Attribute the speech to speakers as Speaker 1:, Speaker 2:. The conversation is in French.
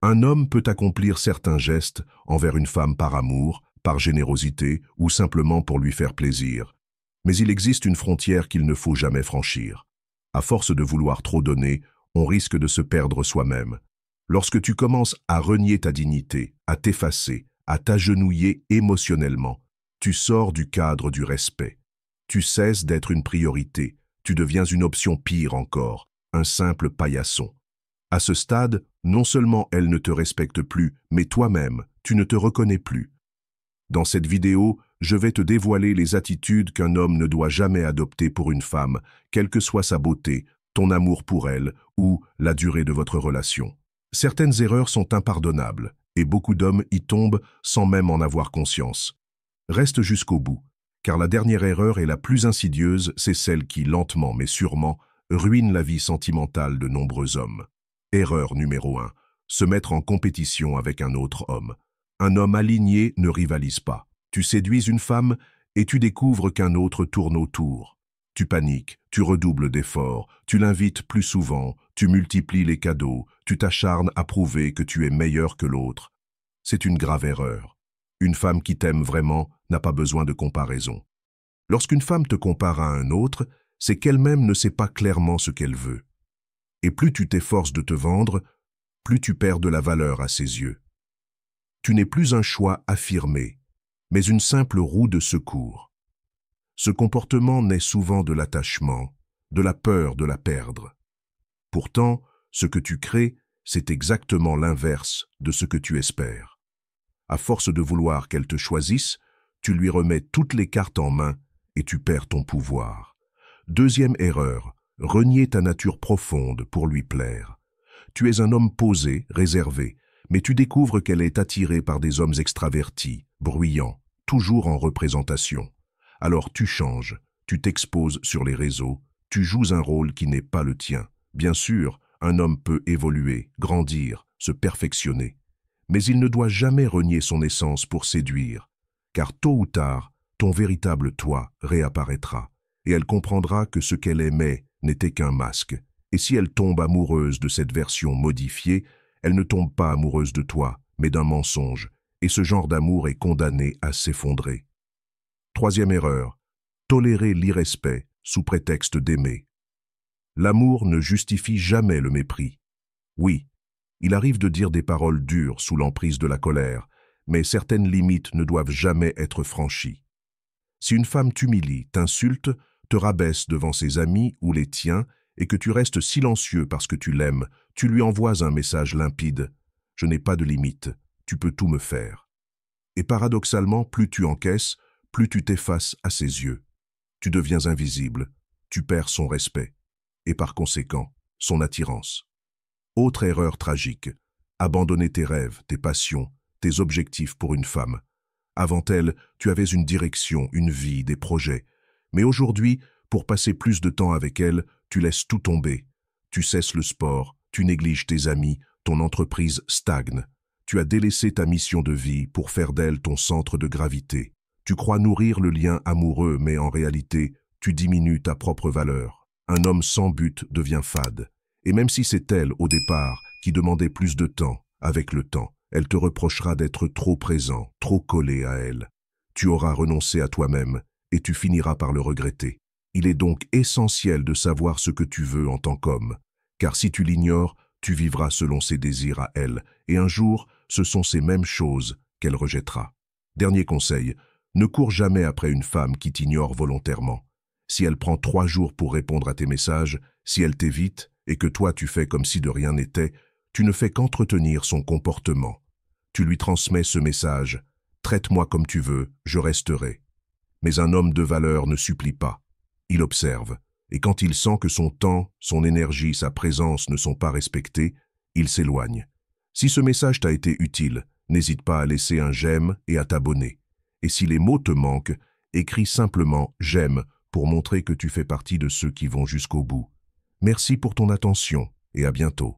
Speaker 1: Un homme peut accomplir certains gestes envers une femme par amour, par générosité ou simplement pour lui faire plaisir. Mais il existe une frontière qu'il ne faut jamais franchir. À force de vouloir trop donner, on risque de se perdre soi-même. Lorsque tu commences à renier ta dignité, à t'effacer, à t'agenouiller émotionnellement, tu sors du cadre du respect. Tu cesses d'être une priorité, tu deviens une option pire encore, un simple paillasson. À ce stade, non seulement elle ne te respecte plus, mais toi-même, tu ne te reconnais plus. Dans cette vidéo, je vais te dévoiler les attitudes qu'un homme ne doit jamais adopter pour une femme, quelle que soit sa beauté, ton amour pour elle ou la durée de votre relation. Certaines erreurs sont impardonnables, et beaucoup d'hommes y tombent sans même en avoir conscience. Reste jusqu'au bout, car la dernière erreur et la plus insidieuse, c'est celle qui, lentement mais sûrement, ruine la vie sentimentale de nombreux hommes. Erreur numéro 1. Se mettre en compétition avec un autre homme. Un homme aligné ne rivalise pas. Tu séduis une femme et tu découvres qu'un autre tourne autour. Tu paniques, tu redoubles d'efforts, tu l'invites plus souvent, tu multiplies les cadeaux, tu t'acharnes à prouver que tu es meilleur que l'autre. C'est une grave erreur. Une femme qui t'aime vraiment n'a pas besoin de comparaison. Lorsqu'une femme te compare à un autre, c'est qu'elle-même ne sait pas clairement ce qu'elle veut. Et plus tu t'efforces de te vendre, plus tu perds de la valeur à ses yeux. Tu n'es plus un choix affirmé, mais une simple roue de secours. Ce comportement naît souvent de l'attachement, de la peur de la perdre. Pourtant, ce que tu crées, c'est exactement l'inverse de ce que tu espères. À force de vouloir qu'elle te choisisse, tu lui remets toutes les cartes en main et tu perds ton pouvoir. Deuxième erreur, renier ta nature profonde pour lui plaire. Tu es un homme posé, réservé, mais tu découvres qu'elle est attirée par des hommes extravertis, bruyants, toujours en représentation. Alors tu changes, tu t'exposes sur les réseaux, tu joues un rôle qui n'est pas le tien. Bien sûr, un homme peut évoluer, grandir, se perfectionner. Mais il ne doit jamais renier son essence pour séduire, car tôt ou tard, ton véritable toi réapparaîtra, et elle comprendra que ce qu'elle aimait n'était qu'un masque. Et si elle tombe amoureuse de cette version modifiée, elle ne tombe pas amoureuse de toi, mais d'un mensonge, et ce genre d'amour est condamné à s'effondrer. Troisième erreur, tolérer l'irrespect sous prétexte d'aimer. L'amour ne justifie jamais le mépris. Oui, il arrive de dire des paroles dures sous l'emprise de la colère, mais certaines limites ne doivent jamais être franchies. Si une femme t'humilie, t'insulte, te rabaisse devant ses amis ou les tiens, et que tu restes silencieux parce que tu l'aimes, tu lui envoies un message limpide. Je n'ai pas de limite, tu peux tout me faire. Et paradoxalement, plus tu encaisses, plus tu t'effaces à ses yeux. Tu deviens invisible, tu perds son respect, et par conséquent, son attirance. Autre erreur tragique, abandonner tes rêves, tes passions, tes objectifs pour une femme. Avant elle, tu avais une direction, une vie, des projets. Mais aujourd'hui, pour passer plus de temps avec elle, tu laisses tout tomber. Tu cesses le sport, tu négliges tes amis, ton entreprise stagne. Tu as délaissé ta mission de vie pour faire d'elle ton centre de gravité. Tu crois nourrir le lien amoureux, mais en réalité, tu diminues ta propre valeur. Un homme sans but devient fade. Et même si c'est elle, au départ, qui demandait plus de temps, avec le temps, elle te reprochera d'être trop présent, trop collé à elle. Tu auras renoncé à toi-même et tu finiras par le regretter. Il est donc essentiel de savoir ce que tu veux en tant qu'homme, car si tu l'ignores, tu vivras selon ses désirs à elle, et un jour, ce sont ces mêmes choses qu'elle rejettera. Dernier conseil, ne cours jamais après une femme qui t'ignore volontairement. Si elle prend 3 jours pour répondre à tes messages, si elle t'évite, et que toi tu fais comme si de rien n'était, tu ne fais qu'entretenir son comportement. Tu lui transmets ce message, « Traite-moi comme tu veux, je resterai ». Mais un homme de valeur ne supplie pas. Il observe, et quand il sent que son temps, son énergie, sa présence ne sont pas respectés, il s'éloigne. Si ce message t'a été utile, n'hésite pas à laisser un j'aime et à t'abonner. Et si les mots te manquent, écris simplement « j'aime » pour montrer que tu fais partie de ceux qui vont jusqu'au bout. Merci pour ton attention et à bientôt.